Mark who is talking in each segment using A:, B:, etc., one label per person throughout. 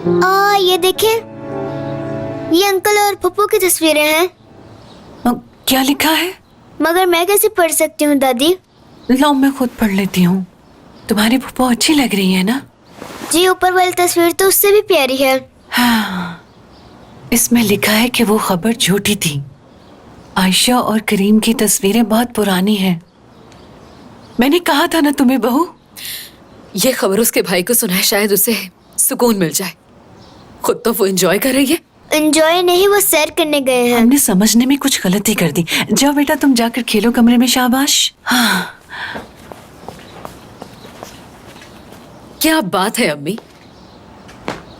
A: ये देखें, ये अंकल और पप्पू की तस्वीरें हैं।
B: क्या लिखा है?
A: मगर मैं कैसे पढ़ सकती हूँ दादी?
B: लाओ मैं खुद पढ़ लेती हूँ। तुम्हारी पप्पू अच्छी लग रही है ना?
A: जी, ऊपर वाली तस्वीर तो उससे भी प्यारी है।
B: हाँ, इसमें लिखा है कि वो खबर झूठी थी। आयशा और करीम की तस्वीरें बहुत पुरानी हैं। मैंने कहा था ना तुम्हें बहू।
C: ये खबर उसके भाई को सुना है, शायद उसे सुकून मिल जाए। खुद तो वो एंजॉय कर रही है।
A: एंजॉय नहीं, वो सैर करने गए हैं।
B: हमने समझने में कुछ गलती कर दी। जाओ बेटा तुम जाकर खेलो कमरे में। शाबाश। हाँ।
C: क्या बात है अम्मी,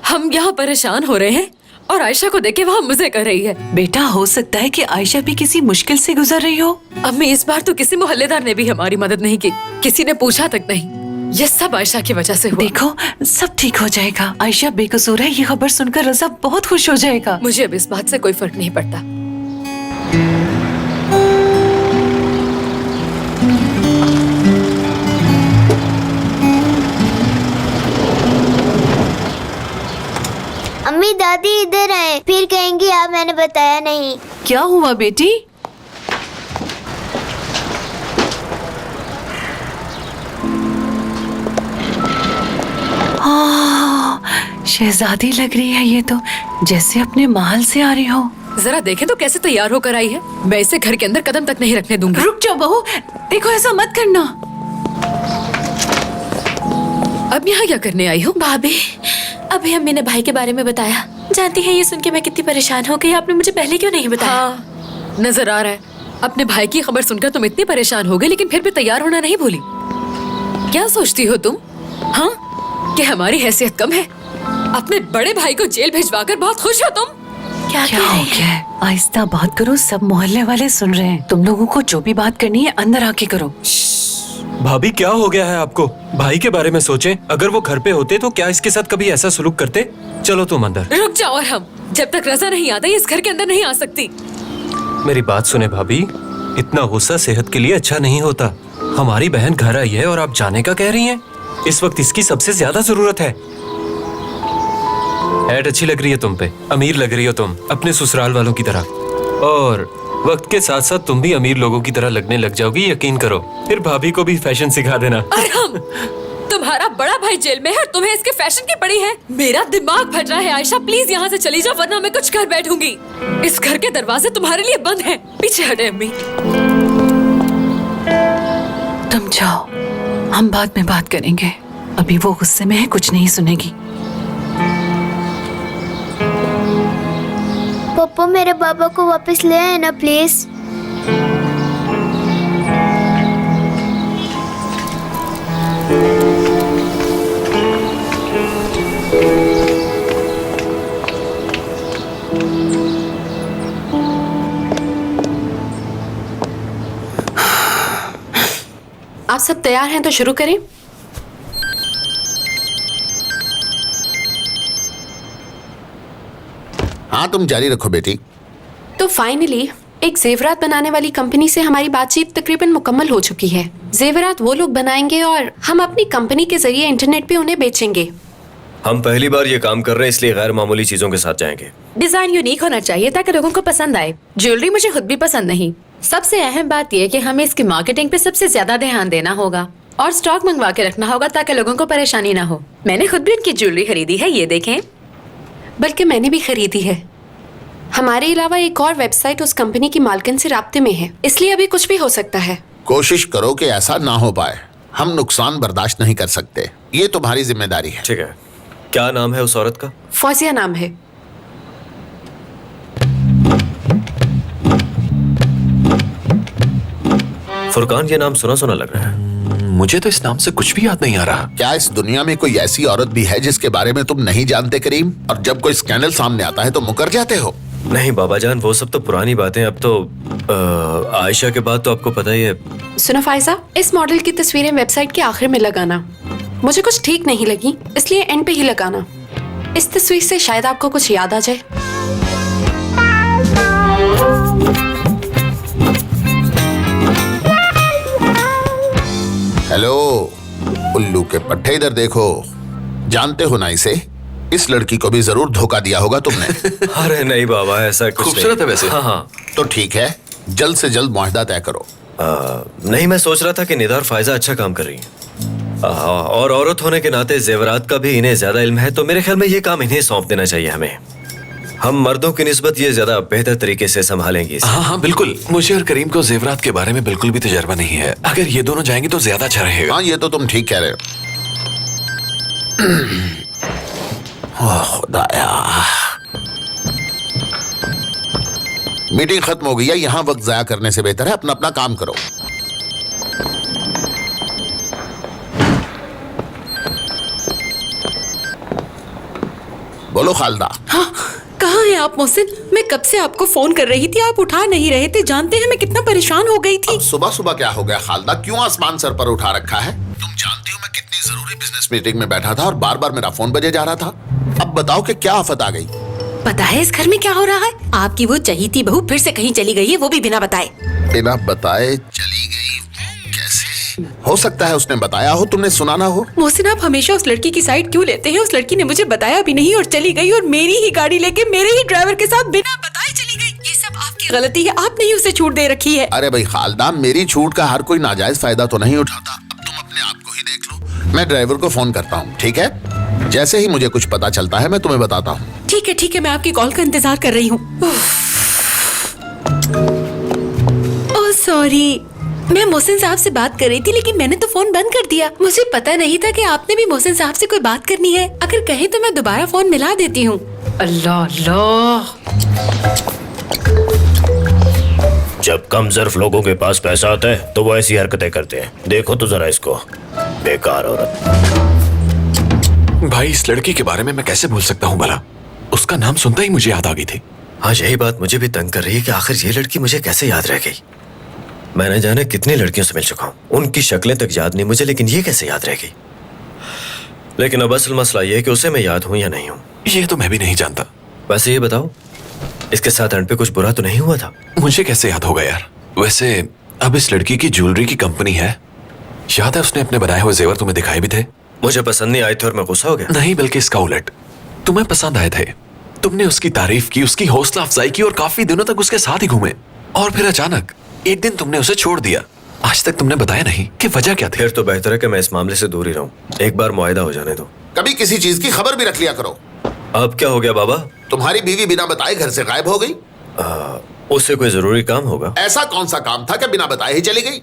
C: हम यहाँ परेशान हो रहे हैं और आयशा को देख के वहाँ मजे कर रही है।
B: बेटा हो सकता है कि आयशा भी किसी मुश्किल से गुजर रही हो।
C: अम्मी इस बार तो किसी मोहल्लेदार ने भी हमारी मदद नहीं की, किसी ने पूछा तक नहीं। ये सब आयशा की वजह से हुआ।
B: देखो सब ठीक हो जाएगा। आयशा बेकसूर है, ये खबर सुनकर रज़ा बहुत खुश हो जाएगा।
C: मुझे अब इस बात से कोई फर्क नहीं पड़ता।
A: अम्मी दादी इधर आए, फिर कहेंगी आप मैंने बताया नहीं।
B: क्या हुआ बेटी? शहजादी लग रही है ये तो, जैसे अपने महल से आ रही हो।
C: जरा देखें तो कैसे तैयार होकर आई है। मैं इसे घर के अंदर कदम तक नहीं रखने दूंगी।
B: रुक जाओ बहू, देखो ऐसा मत करना।
C: अब यहाँ क्या करने आई हो?
D: भाभी, अभी अम्मी ने भाई के बारे में बताया। जानती है ये सुन के मैं कितनी परेशान हो गई। आपने मुझे पहले क्यों नहीं बताया?
C: हाँ, नजर आ रहा है। अपने भाई की खबर सुनकर तुम इतनी परेशान हो गई, लेकिन फिर भी तैयार होना नहीं भूली। क्या सोचती हो तुम? हाँ, कि हमारी हैसियत कम है? अपने बड़े भाई को जेल भिजवाकर बहुत खुश हो तुम?
B: क्या हो गया है? आहिस्ता बात करो, सब मोहल्ले वाले सुन रहे हैं। तुम लोगों को जो भी बात करनी है अंदर आके करो।
E: भाभी क्या हो गया है आपको? भाई के बारे में सोचें। अगर वो घर पे होते तो क्या इसके साथ कभी ऐसा सलूक करते? चलो तुम अंदर।
C: रुक जाओ, और हम जब तक रज़ा नहीं आता ये इस घर के अंदर नहीं आ सकती।
E: मेरी बात सुने भाभी, इतना गुस्सा सेहत के लिए अच्छा नहीं होता। हमारी बहन घर आई है और आप जाने का कह रही हैं। इस वक्त इसकी सबसे ज्यादा जरूरत है। ऐड अच्छी लग रही है तुम पे, अमीर लग रही हो तुम, अपने ससुराल वालों की तरह। और वक्त के साथ साथ तुम भी अमीर लोगों की तरह लगने लग जाओगी, यकीन करो। फिर भाभी को भी फैशन सिखा देना।
C: अरहम, तुम्हारा बड़ा भाई जेल में है और तुम्हें इसके फैशन की पड़ी है। मेरा दिमाग फट रहा है। आयशा प्लीज यहाँ से चली जाओ, वरना मैं कुछ कर बैठूंगी। इस घर के दरवाजे तुम्हारे लिए बंद हैं। पीछे हटे अम्मी।
B: तुम जाओ, हम बाद में बात करेंगे। अभी वो गुस्से में है, कुछ नहीं सुनेगी।
A: पप्पू मेरे पापा को वापस ले आए ना प्लीज।
D: आप सब तैयार हैं तो शुरू करें।
F: हाँ तुम जारी रखो बेटी।
D: तो फाइनली एक जेवरात बनाने वाली कंपनी से हमारी बातचीत तकरीबन मुकम्मल हो चुकी है। जेवरात वो लोग बनाएंगे और हम अपनी कंपनी के जरिए इंटरनेट पे उन्हें बेचेंगे।
G: हम पहली बार ये काम कर रहे हैं, इसलिए गैर मामूली चीजों के साथ जाएंगे।
C: डिजाइन यूनिक होना चाहिए ताकि लोगों को पसंद आए। ज्वेलरी मुझे खुद भी पसंद नहीं। सबसे अहम बात यह कि हमें इसकी मार्केटिंग पे सबसे ज्यादा ध्यान देना होगा और स्टॉक मंगवा के रखना होगा ताकि लोगों को परेशानी ना हो। मैंने खुद भी इनकी ज्वेलरी खरीदी है, ये देखें।
D: बल्कि मैंने भी खरीदी है। हमारे अलावा एक और वेबसाइट उस कंपनी की मालकिन से राब्ते में है, इसलिए अभी कुछ भी हो सकता है।
F: कोशिश करो कि ऐसा ना हो पाए। हम नुकसान बर्दाश्त नहीं कर सकते, ये तुम्हारी जिम्मेदारी है।
G: ठीक है। क्या नाम है उस औरत का?
D: फौजिया नाम है।
G: फुरकान, ये नाम सुना सुना लग रहा है।
E: मुझे तो इस नाम से कुछ भी याद नहीं आ रहा।
F: क्या इस दुनिया में कोई ऐसी औरत भी है जिसके बारे में तुम नहीं जानते करीम? और जब कोई स्कैंडल सामने आता है तो मुकर जाते हो।
G: नहीं बाबा जान, वो सब तो पुरानी बातें। अब तो आयशा के बाद तो आपको पता ही है।
D: सुनो फायजा, इस मॉडल की तस्वीरें वेबसाइट के आखिर में लगाना। मुझे कुछ ठीक नहीं लगी, इसलिए एंड पे ही लगाना। इस तस्वीर से शायद आपको कुछ याद आ जाए।
F: हेलो उल्लू के पट्टे, इधर देखो। जानते हो ना इसे? इस लड़की को भी जरूर धोखा दिया होगा तुमने।
G: अरे नहीं बाबा, ऐसा कुछ
E: खूबसूरत है
G: नहीं।
E: वैसे।
G: हाँ हाँ।
F: तो ठीक है, जल्द से जल्द मुआहदा तय करो।
G: नहीं, मैं सोच रहा था कि निदा और फायजा अच्छा काम कर रही हैं। और औरत होने के नाते जेवरात का भी इन्हें ज्यादा इल्म है, तो मेरे ख्याल में ये काम इन्हें सौंप देना चाहिए हमें। हम मर्दों की निस्बत ये ज्यादा बेहतर तरीके से संभालेंगे इसे।
H: हाँ हाँ बिल्कुल, मुझे और करीम को जेवरात के बारे में बिल्कुल भी तजर्बा नहीं है। अगर ये दोनों जाएंगे तो ज्यादा अच्छा रहेगा।
F: हाँ, ये तो तुम ठीक कह रहे हो। ओह खुदाया, मीटिंग खत्म हो गई है, यहाँ वक्त जाया करने से बेहतर है अपना अपना काम करो। बोलो खालदा।
I: हाँ, कहाँ हैं आप मोहसिन? मैं कब से आपको फोन कर रही थी, आप उठा नहीं रहे थे। जानते हैं मैं कितना परेशान हो गई थी।
F: अब सुबह सुबह क्या हो गया खालदा? क्यों आसमान सर पर उठा रखा है? तुम जानती हो मैं कितनी जरूरी बिजनेस मीटिंग में बैठा था और बार बार मेरा फोन बजे जा रहा था। अब बताओ कि क्या आफत आ गई?
I: पता है इस घर में क्या हो रहा है? आपकी वो चहीती बहू फिर से कहीं चली गई है, वो भी बिना बताए।
F: बिना बताए चली गई? कैसे हो सकता है उसने बताया हो, तुमने सुना ना हो?
I: मोहसिन, आप हमेशा उस लड़की की साइड क्यों लेते हैं? उस लड़की ने मुझे बताया भी नहीं और चली गई, और मेरी ही गाड़ी लेके मेरे ही ड्राइवर के साथ बिना बताए चली गई। ये सब आपकी गलती है, आपने ही उसे छूट दे रखी है।
F: अरे भाई खालदा, मेरी छूट का हर कोई नाजायज फायदा तो नहीं उठाता। अब तुम अपने आप को ही देख लो। मैं ड्राइवर को फोन करता हूँ, ठीक है? जैसे ही मुझे कुछ पता चलता है मैं तुम्हें बताता हूँ।
I: ठीक है, मैं आपकी कॉल का इंतजार कर रही हूँ। ओह सॉरी, मैं मोहसिन साहब से बात कर रही थी, लेकिन मैंने तो फोन बंद कर दिया। मुझे पता नहीं था कि आपने भी मोहसिन साहब से कोई बात करनी है। अगर कहे तो मैं दोबारा फोन मिला देती हूँ।
B: अल्लाह अल्लाह।
J: जब कम ज़र्फ लोगों के पास पैसा आता है तो वो ऐसी हरकतें करते हैं। देखो तो जरा इसको, बेकार औरत।
H: भाई इस लड़की के बारे में मैं कैसे भूल सकता हूँ भला? उसका नाम सुनता ही मुझे याद आ गई थी।
G: हाँ, यही बात मुझे भी तंग कर रही है कि आखिर ये लड़की मुझे कैसे याद रह गई। मैंने जाने कितनी लड़कियों से मिल चुका हूँ, उनकी शक्लें तक याद नहीं मुझे, लेकिन ये कैसे याद रह गई। लेकिन अब असल मसला ये है कि उसे मैं याद हूँ या नहीं हूँ।
H: ये तो मैं भी नहीं जानता।
G: वैसे ये बताओ, इसके साथ एंड पे कुछ बुरा तो नहीं हुआ था?
H: मुझे कैसे याद होगा यार? वैसे अब इस लड़की की ज्वेलरी की कंपनी है। याद है उसने अपने बनाए हुए जेवर तुम्हें दिखाए भी थे।
G: मुझे पसंद नहीं आए थे और मैं गुस्सा हो गया।
H: नहीं, बल्कि इसका उलट, तुम्हें पसंद आए थे। तुमने उसकी तारीफ की, उसकी हौसला अफजाई की और काफी दिनों तक उसके साथ ही घूमे। और फिर अचानक एक दिन तुमने उसे छोड़ दिया। आज तक तुमने बताया नहीं कि वजह क्या थी।
G: फिर तो बेहतर है कि मैं इस मामले से दूर ही रहूं। एक बार मुआहिदा हो जाने दो।
F: कभी किसी चीज की खबर भी रख लिया करो।
G: अब क्या हो गया बाबा?
F: तुम्हारी बीवी बिना बताए घर से गायब हो गई।
G: उससे कोई जरूरी काम होगा?
F: ऐसा कौन सा काम था कि बिना बताए ही चली गई?